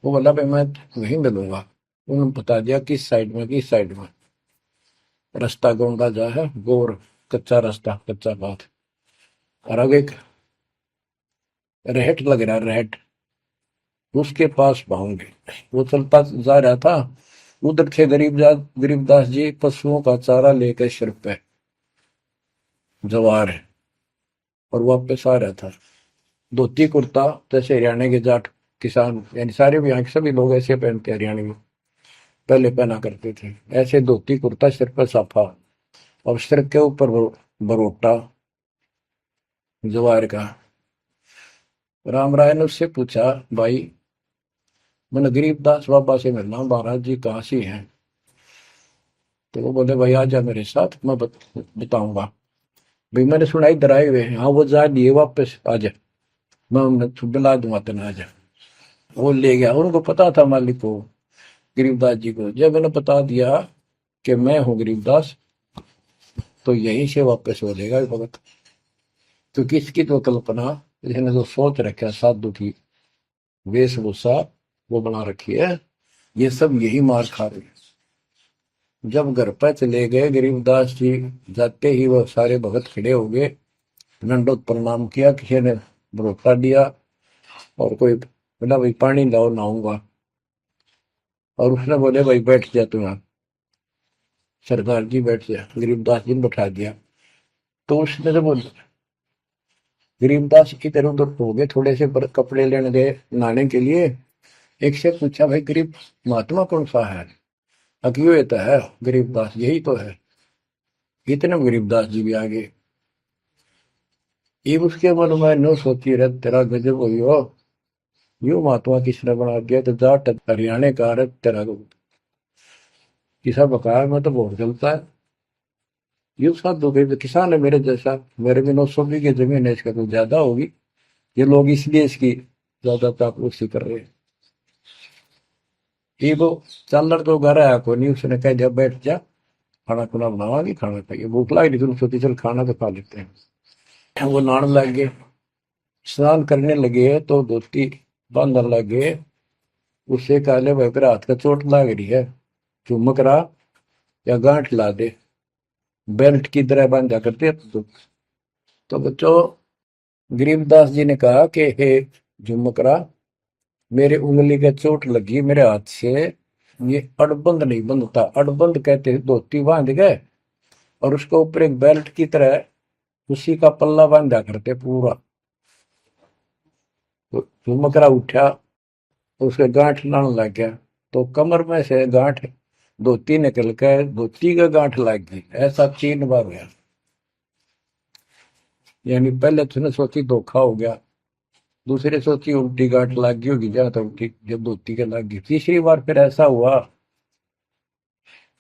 वो बोला भाई मैं वहीं मिलूंगा। उन्होंने बता दिया किस साइड में, किस साइड में। रास्ता गोंडा जा है, गोर कच्चा रास्ता, कच्चा बात। और आगे एक रहट लग रहा है, रहट, उसके पास पहुंचे। वो चलता जा रहा था, उधर थे गरीबदास जी पशुओं का चारा लेकर सिर पे जवार है और वापस आ रहा था। धोती कुर्ता जैसे हरियाणा के जाट किसान, यानी सारे भी यहाँ के सभी लोग ऐसे पहनते हैं, हरियाणा में पहले पहना करते थे ऐसे धोती कुर्ता, सिर पर साफा और सिर के ऊपर बरोटा जवार का। राम राय ने उससे पूछा भाई मैंने गरीबदास बाबा से मिलना, महाराज जी कहाँ से हैं? तो वो बोले भाई आ जा मेरे साथ, मैं बताऊंगा। भाई मैंने सुना इधर आए हुए हैं, हाँ वो जा दिए वापस, आ जा, मैं उन्हें दिला दूंगा तेना, आ जा। वो ले गया। उनको पता था मालिक को, गरीबदास जी को। जब मैंने बता दिया कि मैं हूँ गरीबदास, तो यहीं से वापस हो जाएगा भगत। क्योंकि इसकी तो कल्पना, इसने जो सोच रखा है साधु की वेशभूषा वो बना रखी है, ये सब यही मार खा रहे हैं। जब घर पर चले गए गरीबदास जी, जाते ही वो सारे भगत खड़े हो गए, दंडोत प्रणाम किया, किसी ने भरोसा दिया और कोई बोला भाई पानी लाओ नहाऊंगा, और उसने बोले भाई बैठ जा तू यहाँ, सरदार जी बैठ जा। गरीबदास जी ने बैठा दिया। तो उसने जब गरीबदास इधर उधर हो गए, थोड़े से कपड़े लेने गए नहाने के लिए, एक से पूछा भाई गरीब महात्मा कौन सा है? अकियो ये तो है गरीबदास, यही तो है। इतने में गरीबदास जी भी आ गए। ये उसके मन में नो सोची रहे तेरा गजब हुई हो, यू महात्मा किसने बना दिया, तो जाट हरियाणा का रहे तेरा किसा बकाया में तो बहुत चलता है। ये साधु भाई किसान है मेरे जैसा, मेरे भी 900 बीघे जमीन है, इसका तो ज्यादा होगी, ये लोग इसलिए इसकी ज्यादा चापलूसी कर रहे हैं। ये वो चल तो घर आया को नहीं, उसने कह दिया बैठ जा, खाना खुना बनावागी, खाना खाइए, भूख लगी थी, सोची चल खाना तो खा लेते हैं। वो नहाने लग गए, स्नान करने लगे तो धोती बांधने लगे। उससे काले भाई पर हाथ का चोट लग रही है, चुमक रहा या गांठ ला दे, बेल्ट की तरह बांधा करते। तो बच्चों, गरीबदास जी ने कहा कि हे झुमकरा, मेरे उंगली के चोट लगी मेरे हाथ से, ये अड़बंद नहीं बंधता। अड़बंद कहते हैं धोती बांध गए और उसके ऊपर एक बेल्ट की तरह उसी का पल्ला बांधा करते पूरा। तो झुमकरा उठा, उसके गांठ लाने लग गया, तो कमर में से गांठ धोती निकल कर धोती का गांठ लग गई। ऐसा 3 बार गया। यानी पहले तूने सोची धोखा हो गया, दूसरे सोची उल्टी गांठ लग गई होगी, जहां तक उल्टी जब धोती के लग गई, तीसरी बार फिर ऐसा हुआ।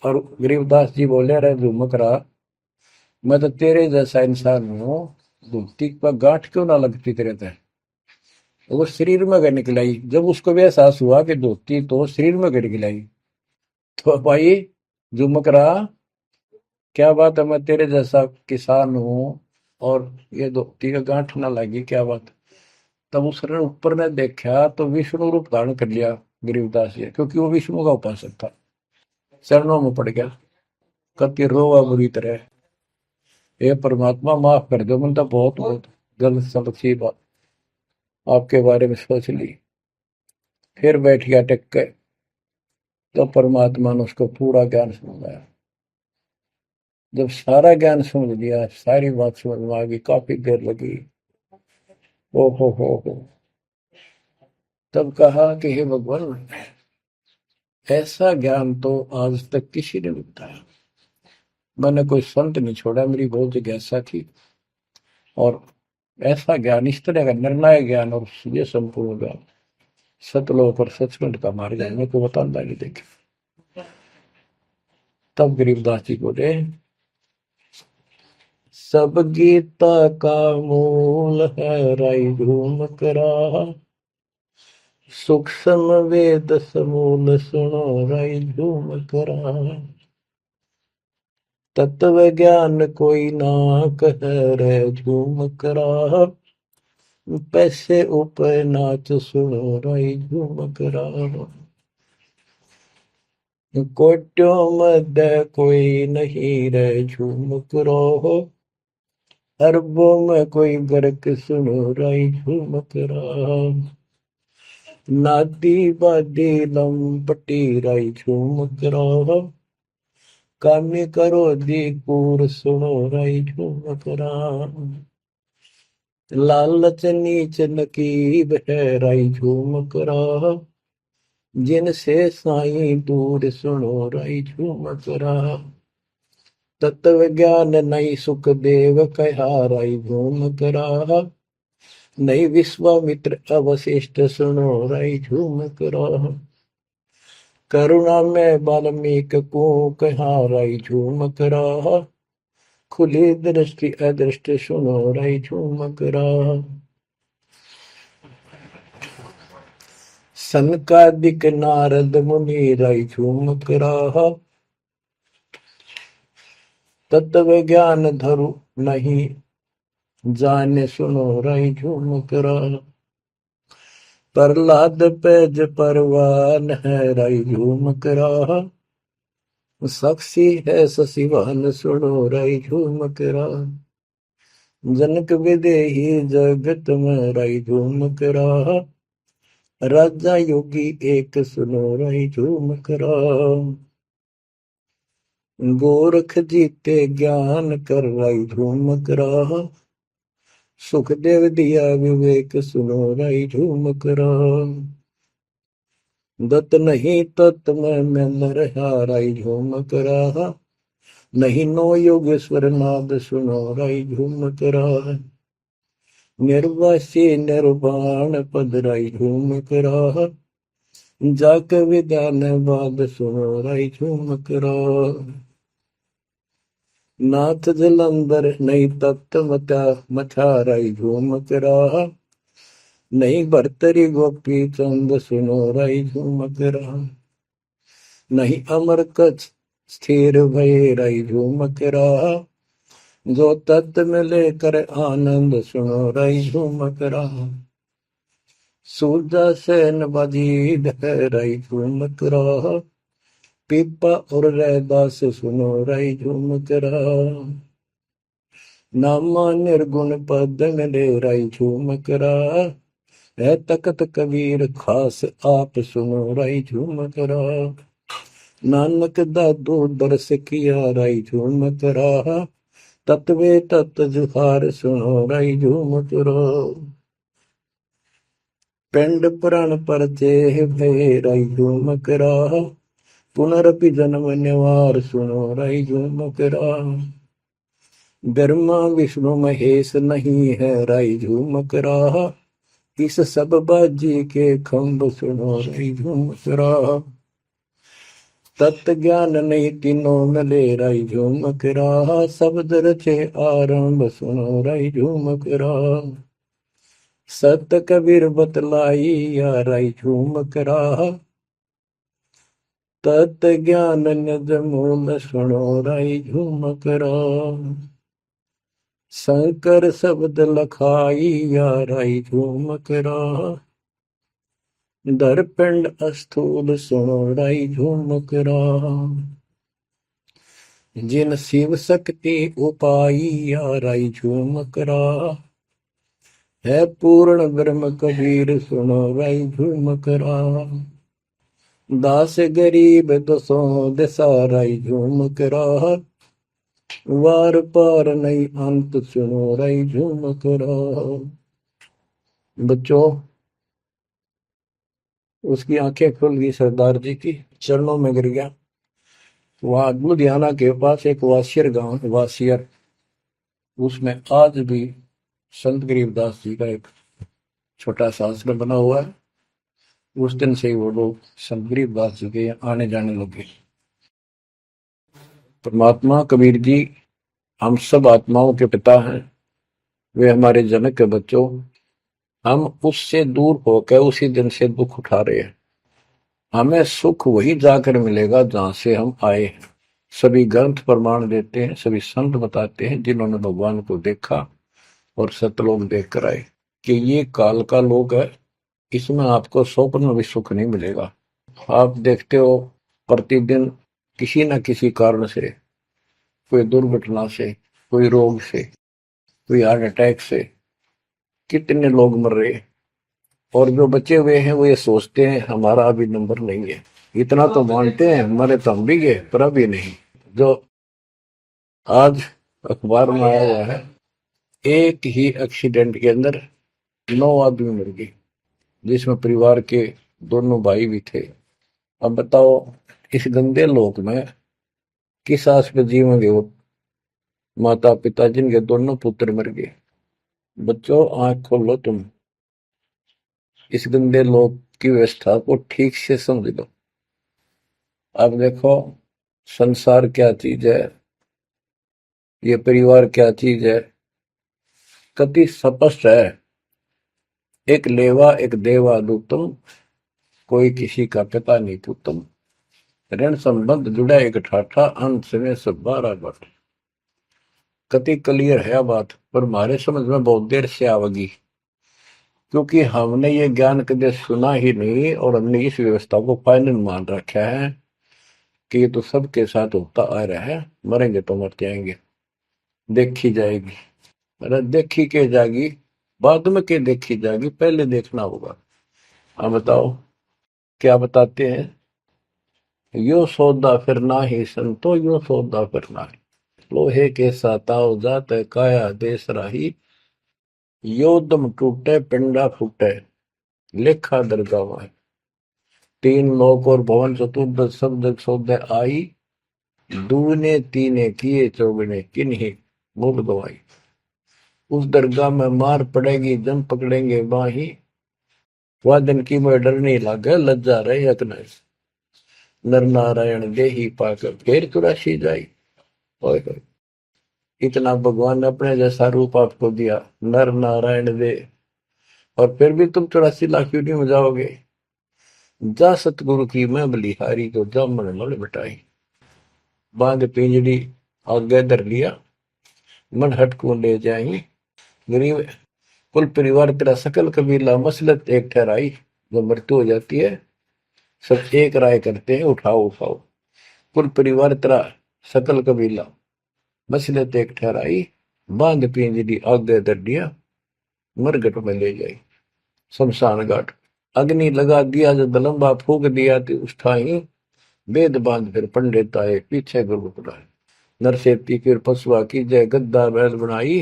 और गरीबदास जी बोले, अरे झुमकरा, मैं तो तेरे जैसा इंसान हूँ, धोती पर गांठ क्यों ना लगती तेरे तय। वो शरीर में गए निकलाई। जब उसको भी एहसास हुआ कि धोती तो शरीर में गए निकलाई, तो भाई झुमकरा, क्या बात है, मैं तेरे जैसा किसान हूँ और ये धोती का गांठ ना लगी, क्या बात। तब उसने ऊपर ने देखा तो विष्णु रूप धारण कर लिया गरीबदास जी, क्योंकि वो विष्णु का उपासक था। चरणों में पड़ गया, कति रोवा बुरी तरह, हे परमात्मा माफ कर दो, मैंने तो बहुत बहुत गलत सलत बात आपके बारे में सोच ली। फिर बैठ गया टेक के, तो परमात्मा ने उसको पूरा ज्ञान समझाया। जब सारा ज्ञान समझ लिया, सारी बात समझ में आ गई, काफी देर लगी। ओ हो, तब कहा कि हे भगवान, ऐसा ज्ञान तो आज तक किसी ने नहीं बताया। मैंने कोई संत नहीं छोड़ा, मेरी बहुत जिज्ञासा थी, और ऐसा ज्ञान, इस तरह का निर्णायक ज्ञान और ये संपूर्ण ज्ञान, सतलोक और सचखंड का मार्ग मेरे को बताना नहीं देखे। तब गरीबदास जी बोले, सब गीता का मूल है राई झूम करा, सूक्ष्म वेद समूल सुनो राई झूम करा, तत्व ज्ञान कोई ना कह रे झूम करा, पैसे ऊपर नाच सुनो राई झूम करा, कोट्यों मध्य कोई नहीं रे झूम करो, अरबों में कोई गर्क सुनो राई झूम करा, नादी बादी लंपटी राई झूम करा, कामी करो दी कूर सुनो राई झूम करा, लालच नीच नकीब है राई झूम करा, जिनसे साईं दूर सुनो राई झूम करा, तत्व ज्ञान नहीं सुख देव कहा राई झूम करा, नहीं विश्वामित्र अवशिष्ट सुनो राई झूम करा, करुणा में वाल्मीकि को कहा राई झूम करा, खुली दृष्टि अदृष्ट सुनो राई झूम करा, सनकादिक नारद मुनि राई झूम करा, तत्व ज्ञान धरु नहीं जाने सुनो राई झूम करा, प्रहलाद पैज परवान है राई झूम करा, साक्षी है शशिवान सुनो राई झूम करा, जनक विदेही जगत में राई झूम करा, राजा योगी एक सुनो राई झूम करा, गोरख जीते ज्ञान कर राई झूम करा, सुखदेव दिया विवेक सुनो राई झूम करा, दत्त नहीं तत् में रहा राई झूम करा, नहीं नो योगेश्वर नाद सुनो राई झूम करा, निर्वासी निर्वाण पद राई झूम करा, जाक विधान बाद सुनो राई झूम करा, नाथ जलंधर नहीं तत्त मथा राई झूम करा, नहीं भरतरी गोपी चंद सुनो राई झूम करा, नहीं अमर कच्छ स्थिर भय राई झूम करा, जो तत् में लेकर आनंद सुनो रही झूमक रहा। सूरजा सैन बजीद है रही झूमक रहा। पीपा और रैदास सुनो रही झूमक रहा। नामा निर्गुण पद में ले रही झूमक रहा। है तकत कबीर खास आप सुनो रही झूमक रहा। नानक दादू दरस किया रही झूमक रहा। तत्वे तत् जुहार सुनो रही झूमक रहा। पिंड पुराण पर देह भय रही झूमक रहा। पुनरपि जन्म निवार सुनो रही झूमक रहा। ब्रह्मा विष्णु महेश नहीं है रही झूमक रहा। इस सब बाजी के खंभ सुनो रही झूमक रहा। तत्व ज्ञान नहीं तीनों मिले रही झूमक रहा। शब्द रचे आरंभ सुनो रही झूमक रहा। सत कबीर बतलाई या रही झूमक रहा। तत् ज्ञान निज मूल सुनो रही झूमक रहा। शंकर शब्द लखाई या रही झूमक रहा। दरपिंड अस्थूल सुनो रही झूमक रहा। जिन शिव शक्ति उपाई या रही झूमक रहा। है पूर्ण ब्रह्म कबीर सुनो रही झूमक रहा। दास गरीब दसों दिशा रही झूमक रहा। वार पार नहीं अंत सुनो रही झूमक रहा। बच्चों, उसकी आंखें खुल गई, सरदार जी की चरणों में गिर गया। वहां लुधियाना के पास एक वासियर गांव, वासियर, उसमें आज भी संत गरीबदास जी का एक छोटा सा आश्रम बना हुआ है। उस दिन से ही वो लोग संत गरीबदास जी के आने जाने लगे। परमात्मा कबीर जी हम सब आत्माओं के पिता हैं। वे हमारे जनक के बच्चों, हम उससे दूर होकर उसी दिन से दुख उठा रहे हैं। हमें सुख वही जाकर मिलेगा जहां से हम आए हैं। सभी ग्रंथ प्रमाण देते हैं, सभी संत बताते हैं जिन्होंने भगवान को देखा और सतलोक देख कर आए कि ये काल का लोक है, इसमें आपको स्वप्न में भी सुख नहीं मिलेगा। आप देखते हो प्रतिदिन किसी न किसी कारण से, कोई दुर्घटना से, कोई रोग से, कोई हार्ट अटैक से कितने लोग मर रहे हैं। और जो बचे हुए हैं वो ये सोचते हैं हमारा अभी नंबर नहीं है। इतना तो मानते हैं मरे तो हम भी गए, पर अभी नहीं। जो आज अखबार में आया हुआ है, एक ही एक्सीडेंट के अंदर 9 आदमी मर गए, जिसमें परिवार के दोनों भाई भी थे। अब बताओ इस गंदे लोक में किस आस पे जीवेंगे वो माता पिता जिनके दोनों पुत्र मर गए। बच्चों, आंख खोलो, तुम इस गंदे लोक की व्यवस्था को ठीक से समझ लो। अब देखो संसार क्या चीज है, ये परिवार क्या चीज है, कति स्पष्ट है। एक लेवा एक देवा दूतम, कोई किसी का पिता नहीं पुतम। ऋण संबंध जुड़ा एक ठाठा, अंत में सब 12 बट। कति क्लियर है बात, पर हमारे समझ में बहुत देर से आवेगी, क्योंकि हमने ये ज्ञान कभी सुना ही नहीं और हमने इस व्यवस्था को फाइनल मान रखा है कि ये तो सबके साथ होता आ रहा है, मरेंगे तो मरते आएंगे, देखी जाएगी। अरे देखी के जाएगी, बाद में के देखी जाएगी, पहले देखना होगा। हाँ बताओ क्या बताते हैं। यो सौदा फिर ना ही संतो, यो सौदा फिर ना ही। लोहे के साताव जात काया देश राही। यो दम टूटे पिंडा फूटे, लेखा दरगावा। 3 लोक और भवन चतुर्दश शब्द सौदे आई। दूने तीने किए चौगने किन्हीं मूल गवाई। उस दरगाह में मार पड़ेगी जम पकड़ेंगे बाही। वादन की में डर नहीं लागे लज्जा रहे अकने। नर नारायण देही पाकर फिर चुरासी जाई। ओए होए, इतना भगवान ने अपने जैसा रूप आपको दिया, नर नारायण दे, और फिर भी तुम 84 लाख क्यों नहीं हो जाओगे। जा सतगुरु की मैं बलिहारी, जो जामन मल बिटाई। बांध पिंजड़ी आगे धर लिया, मन हट को ले जाई। गरीब कुल परिवार तेरा सकल कबीला मसलत एक ठहराई। जब मृत्यु हो जाती है सब एक राय करते हैं, उठाओ उठाओ। कुल परिवार तेरा सकल कबीला मसलत एक ठहराई। बांध पिंजरी आगे दर दिया, मरघट में ले जाई शमशान घाट। अग्नि लगा दिया जब लंबा फूक दिया तो उस ठाई। वेद बांध फिर पंडित आए पीछे गुरु बुलाए। नरसेती फिर पशुआ की जय गद्दा बैल बनाई।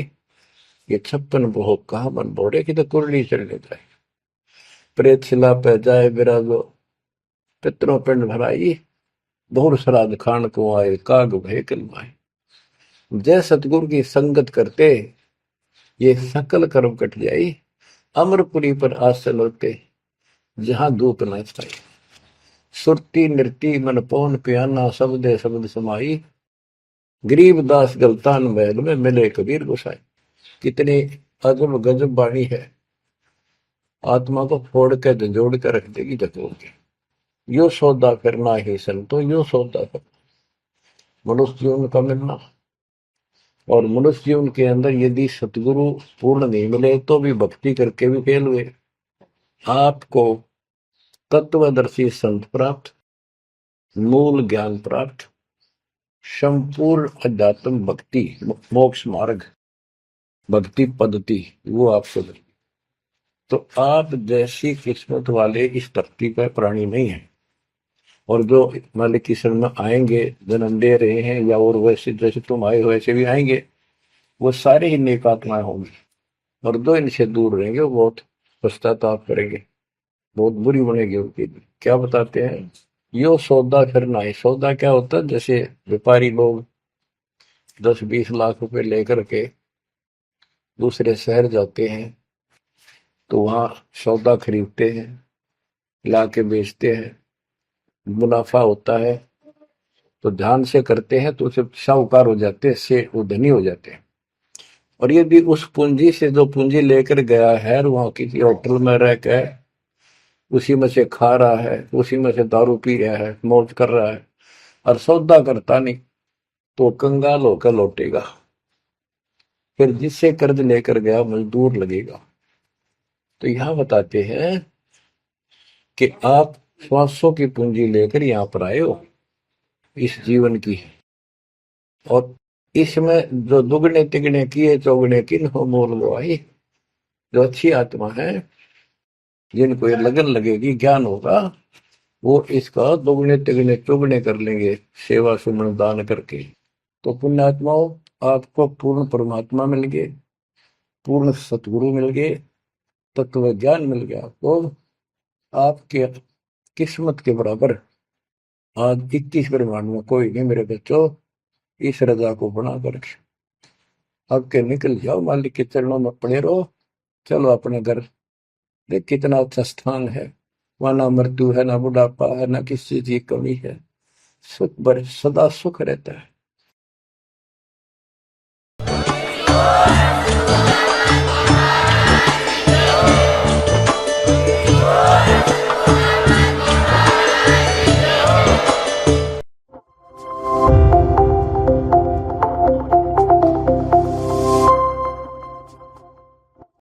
ये 56 भोग कहा मन बोरे की तो कुरली चढ़ने जाए। प्रेत शिला पे जाए विराजो, पितरों पिंड भराई। बहुर श्राद्ध खान को आए काग भय कलमाए। जय सतगुरु की संगत करते ये सकल कर्म कट जाई। अमरपुरी पर आसन होते जहां धूप न छाई। सुरती नृती मन पौन पियाना शब्दे शब्द समाई। गरीब दास गलतान महल में मिले कबीर गोसाई। कितनी अजब गजब वाणी है, आत्मा को फोड़ के झंझोड़ के रख देगी जकोड़ के। यो सौदा करना ही संतो, यो सौदा करना मनुष्य जीवन का मिलना। और मनुष्य जीवन के अंदर यदि सतगुरु पूर्ण नहीं मिले तो भी भक्ति करके भी फेल हुए। आपको तत्वदर्शी संत प्राप्त, मूल ज्ञान प्राप्त, संपूर्ण अध्यात्म भक्ति मोक्ष मार्ग भक्ति पद्धति वो आपको मिले। तो आप जैसी किस्मत वाले इस धरती पर प्राणी नहीं है। और जो मालिक की शरण में आएंगे, जन्म दे रहे हैं या और वैसे जैसे तुम आए हो वैसे भी आएंगे, वो सारे ही नेक आत्माएं होंगी। और जो इनसे दूर रहेंगे वो बहुत पश्चाताप करेंगे, बहुत बुरी बनेगी उनकी। क्या बताते हैं, यो सौदा करना है। सौदा क्या होता है, जैसे व्यापारी लोग 10-20 लाख रुपए लेकर के दूसरे शहर जाते हैं तो वहां सौदा खरीदते हैं, ला के बेचते हैं, मुनाफा होता है तो ध्यान से करते हैं तो उसे साहूकार हो जाते हैं, से वो धनी हो जाते हैं। और यदि उस पूंजी से जो पूंजी लेकर गया है वहां किसी होटल में रह के उसी में से खा रहा है, उसी में से दारू पी रहा है, मौज कर रहा है और सौदा करता नहीं, तो कंगाल होकर लौटेगा। फिर जिससे कर्ज लेकर गया मजदूर लगेगा। तो यहां बताते हैं कि आप श्वासों की पूंजी लेकर यहां पर आए हो इस जीवन की, और इसमें जो दुगने तिगने किए चौगने किन हो मोल वो आई। जो अच्छी आत्मा है जिनको ये लगन लगेगी, ज्ञान होगा, वो इसका दोगुने तिगने चौगने कर लेंगे सेवा सुमन दान करके। तो पुण्यात्माओं, आपको पूर्ण परमात्मा मिल गए, पूर्ण सतगुरु मिल गए, तत्व ज्ञान मिल गया, तो आपके किस्मत के बराबर आज 21 ब्रह्मांड में कोई नहीं मेरे बच्चों। इस रजा को बना कर अब के निकल जाओ, मालिक के चरणों में पड़े रहो। चलो अपने घर, देख कितना अच्छा स्थान है। वहां ना मृत्यु है, ना बुढ़ापा है, ना किसी चीज की कमी है। सुख भरे सदा सुख रहता है।